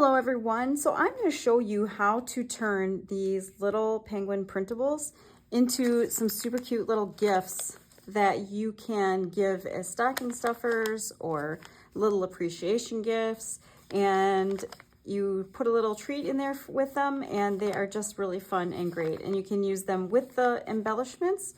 Hello everyone. So I'm going to show you how to turn these little penguin printables into some super cute little gifts that you can give as stocking stuffers or little appreciation gifts, and you put a little treat in there with them and they are just really fun and great, and you can use them with the embellishments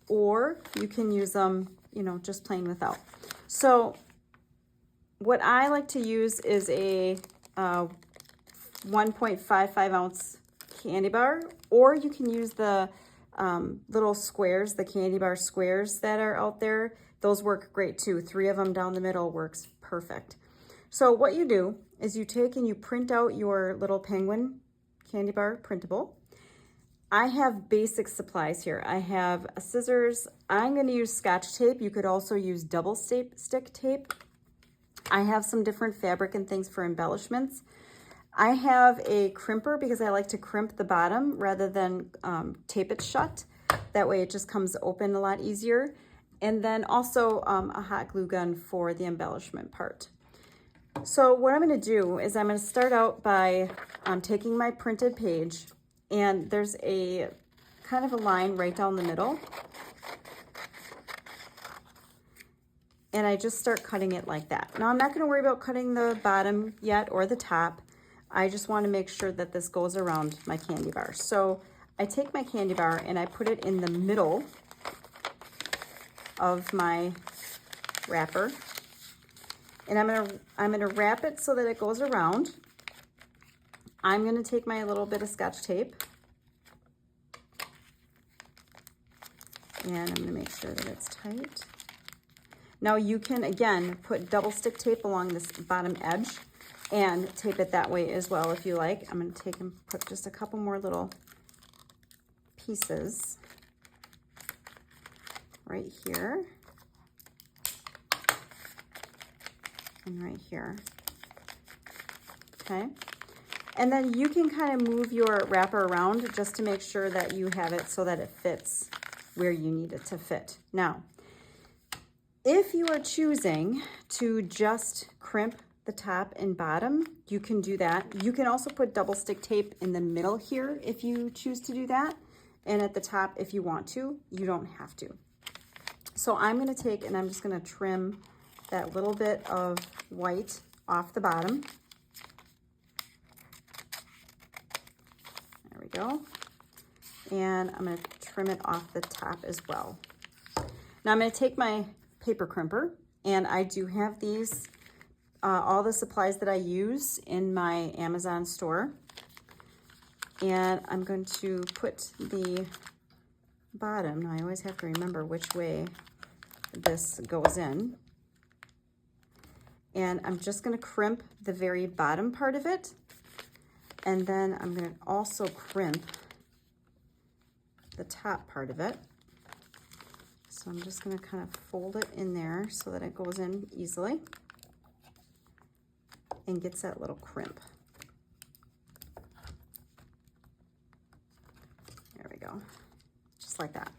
or you can use them, you know, just plain without. So what I like to use is a 1.55 ounce candy bar, or you can use the little squares, the candy bar squares that are out there. Those work great too. 3 of them down the middle works perfect. So what you do is you take and you print out your little penguin candy bar printable. I have basic supplies here. I have scissors. I'm going to use Scotch tape. You could also use double stick tape. I have some different fabric and things for embellishments. I have a crimper because I like to crimp the bottom rather than tape it shut. That way it just comes open a lot easier. And then also a hot glue gun for the embellishment part. So what I'm going to do is I'm going to start out by taking my printed page, and there's a kind of a line right down the middle. And I just start cutting it like that. Now I'm not going to worry about cutting the bottom yet or the top. I just want to make sure that this goes around my candy bar. So I take my candy bar and I put it in the middle of my wrapper. And I'm gonna wrap it so that it goes around. I'm gonna take my little bit of Scotch tape and I'm gonna make sure that it's tight. Now you can, again, put double stick tape along this bottom edge and tape it that way as well if you like. I'm going to take and put just a couple more little pieces right here and right here. Okay. And then you can kind of move your wrapper around just to make sure that you have it so that it fits where you need it to fit. Now, if you are choosing to just crimp the top and bottom, you can do that. You can also put double stick tape in the middle here if you choose to do that. And at the top, if you want to, you don't have to. So I'm going to take and I'm just going to trim that little bit of white off the bottom. There we go. And I'm going to trim it off the top as well. Now I'm going to take my paper crimper, and I do have these, all the supplies that I use in my Amazon store, and I'm going to put the bottom, now I always have to remember which way this goes in, and I'm just going to crimp the very bottom part of it, and then I'm going to also crimp the top part of it. So I'm just going to kind of fold it in there so that it goes in easily and gets that little crimp. There we go, just like that.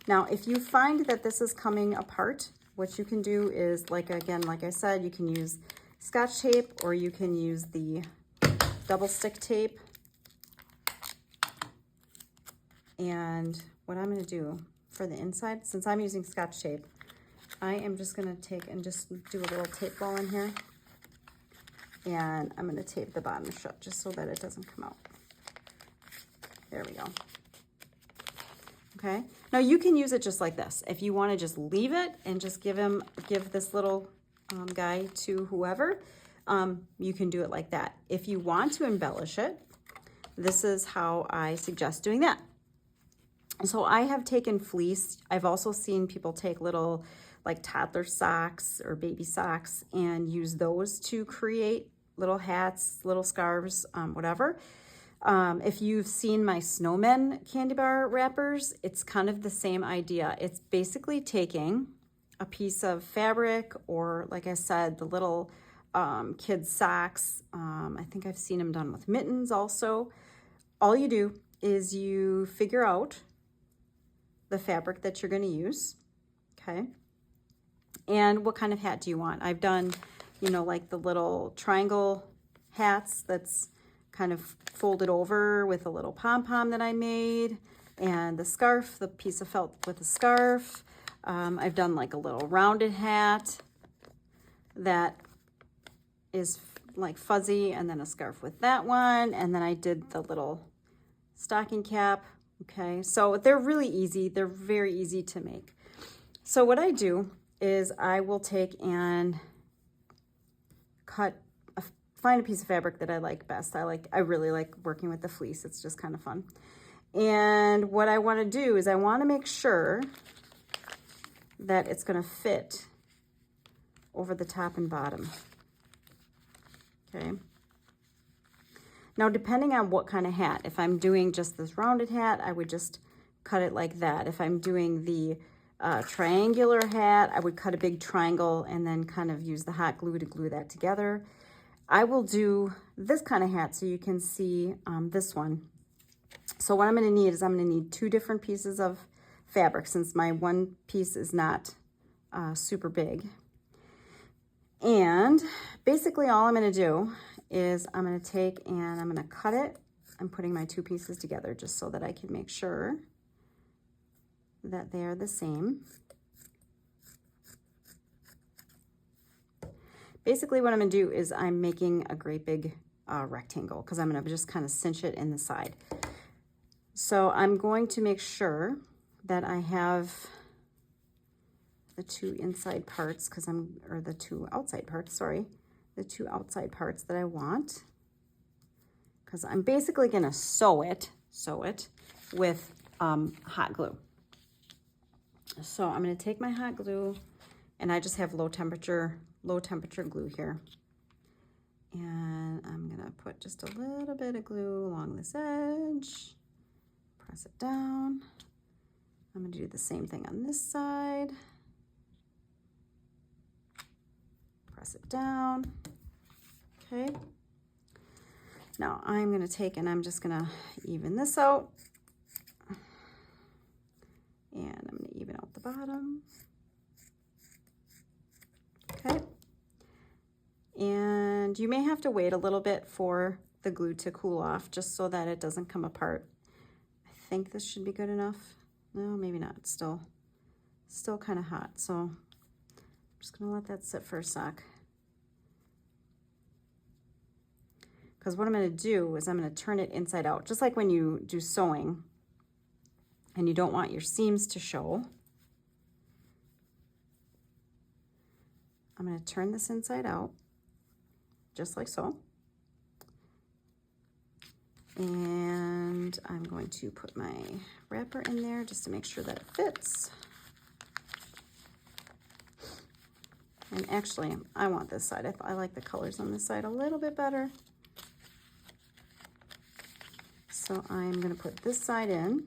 Now, if you find that this is coming apart, what you can do is, like I said, you can use Scotch tape or you can use the double stick tape. And what I'm going to do for the inside, since I'm using Scotch tape, I am just going to take and just do a little tape ball in here. And I'm going to tape the bottom shut just so that it doesn't come out. There we go. Okay. Now you can use it just like this. If you want to just leave it and just give this little guy to whoever, you can do it like that. If you want to embellish it, this is how I suggest doing that. So I have taken fleece. I've also seen people take little like toddler socks or baby socks and use those to create little hats, little scarves, whatever. If you've seen my snowmen candy bar wrappers, it's kind of the same idea. It's basically taking a piece of fabric or, like I said, the little kids socks. I think I've seen them done with mittens also. All you do is you figure out the fabric that you're going to use, okay? And what kind of hat do you want? I've done you know, like the little triangle hats that's kind of folded over with a little pom-pom that I made, and the scarf, the piece of felt with the scarf. I've done like a little rounded hat that is like fuzzy, and then a scarf with that one, and then I did the little stocking cap. Okay, so they're really easy. They're very easy to make. So what I do is I will take and find a piece of fabric that I like best. I really like working with the fleece. It's just kind of fun. And what I want to do is I want to make sure that it's going to fit over the top and bottom. Okay. Now, depending on what kind of hat, if I'm doing just this rounded hat, I would just cut it like that. If I'm doing the triangular hat, I would cut a big triangle and then kind of use the hot glue to glue that together. I will do this kind of hat so you can see this one. So what I'm going to need is I'm going to need 2 different pieces of fabric, since my one piece is not super big. And basically all I'm going to do is I'm going to take and I'm going to cut it. I'm putting my 2 pieces together just so that I can make sure that they are the same. Basically what I'm going to do is I'm making a great big rectangle, because I'm going to just kind of cinch it in the side. So I'm going to make sure that I have the 2 inside parts, or the 2 outside parts, sorry, the 2 outside parts that I want, because I'm basically going to sew it with hot glue. So I'm going to take my hot glue, and I just have low temperature glue here. And I'm going to put just a little bit of glue along this edge, press it down. I'm going to do the same thing on this side. Press it down. Okay. Now I'm going to take and I'm just going to even this out. And I'm going to even out the bottom. Okay. And you may have to wait a little bit for the glue to cool off, just so that it doesn't come apart. I think this should be good enough. No, maybe not. It's still kind of hot. So I'm just going to let that sit for a sec. Because what I'm going to do is I'm going to turn it inside out, just like when you do sewing and you don't want your seams to show. I'm going to turn this inside out, just like so. And I'm going to put my wrapper in there just to make sure that it fits. And actually, I want this side. I like the colors on this side a little bit better. So I'm going to put this side in.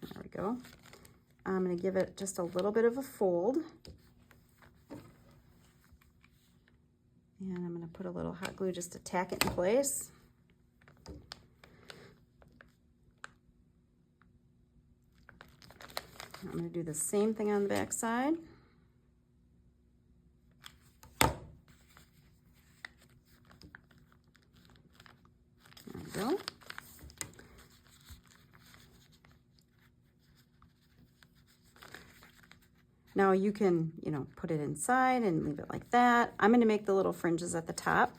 There we go. I'm going to give it just a little bit of a fold. And I'm going to put a little hot glue just to tack it in place. I'm going to do the same thing on the back side. There we go. Now you can, put it inside and leave it like that. I'm going to make the little fringes at the top.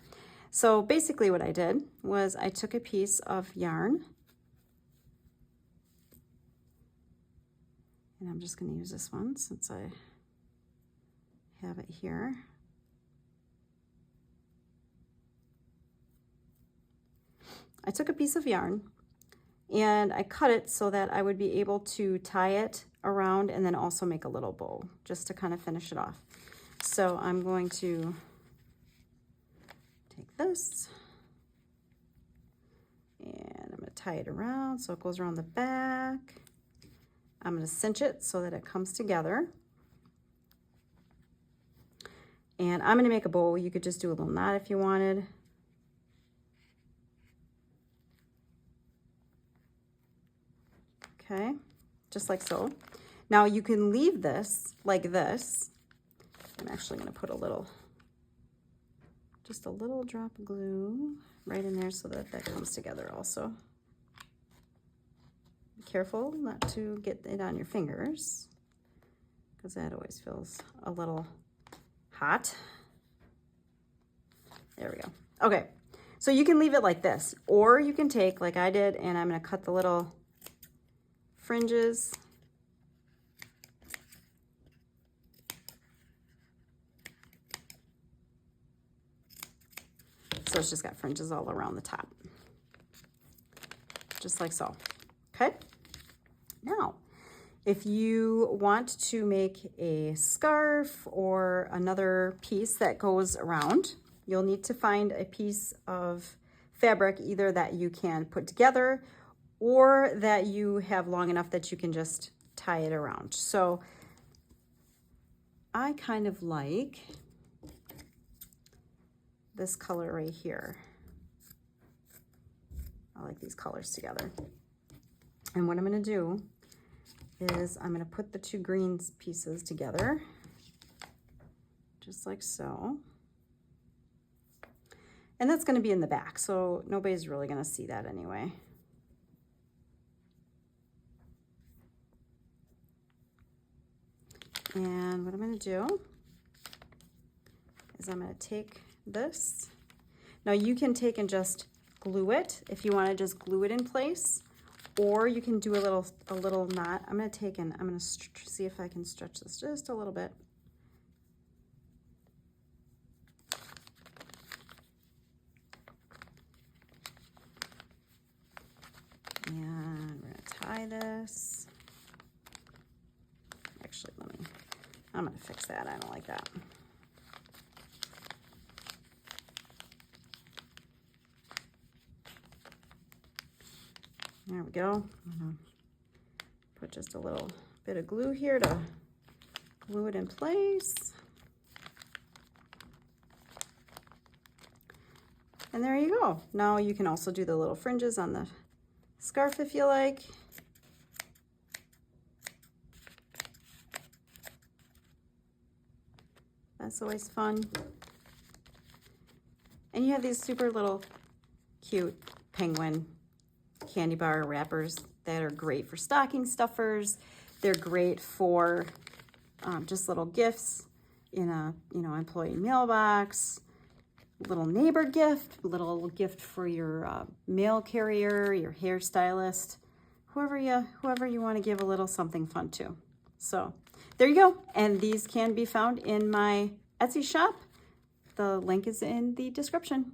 So basically what I did was I took a piece of yarn, and I'm just going to use this one since I have it here. I took a piece of yarn and I cut it so that I would be able to tie it around and then also make a little bow just to kind of finish it off. So I'm going to take this and I'm going to tie it around so it goes around the back. I'm going to cinch it so that it comes together. And I'm going to make a bow. You could just do a little knot if you wanted. just like so. Now you can leave this like this. I'm actually going to put just a little drop of glue right in there so that that comes together also. Be careful not to get it on your fingers, because that always feels a little hot. There we go. Okay, so you can leave it like this, or you can take, like I did, and I'm going to cut the little fringes. So it's just got fringes all around the top, just like so. Okay. Now, if you want to make a scarf or another piece that goes around, you'll need to find a piece of fabric either that you can put together or that you have long enough that you can just tie it around. So I kind of like this color right here. I like these colors together. And what I'm going to do is I'm going to put the two green pieces together, just like so. And that's going to be in the back, so nobody's really going to see that anyway. And what I'm going to do is I'm going to take this. Now you can take and just glue it if you want to just glue it in place, or you can do a little knot. I'm going to take and I'm going to see if I can stretch this just a little bit. And we're going to tie this. Actually, I'm going to fix that. I don't like that. There we go. I'm gonna put just a little bit of glue here to glue it in place. And there you go. Now you can also do the little fringes on the scarf if you like. That's always fun. And you have these super little cute penguin candy bar wrappers that are great for stocking stuffers. They're great for just little gifts in a employee mailbox, little neighbor gift, little gift for your mail carrier, your hairstylist, whoever you want to give a little something fun to. So there you go. And these can be found in my Etsy shop. The link is in the description.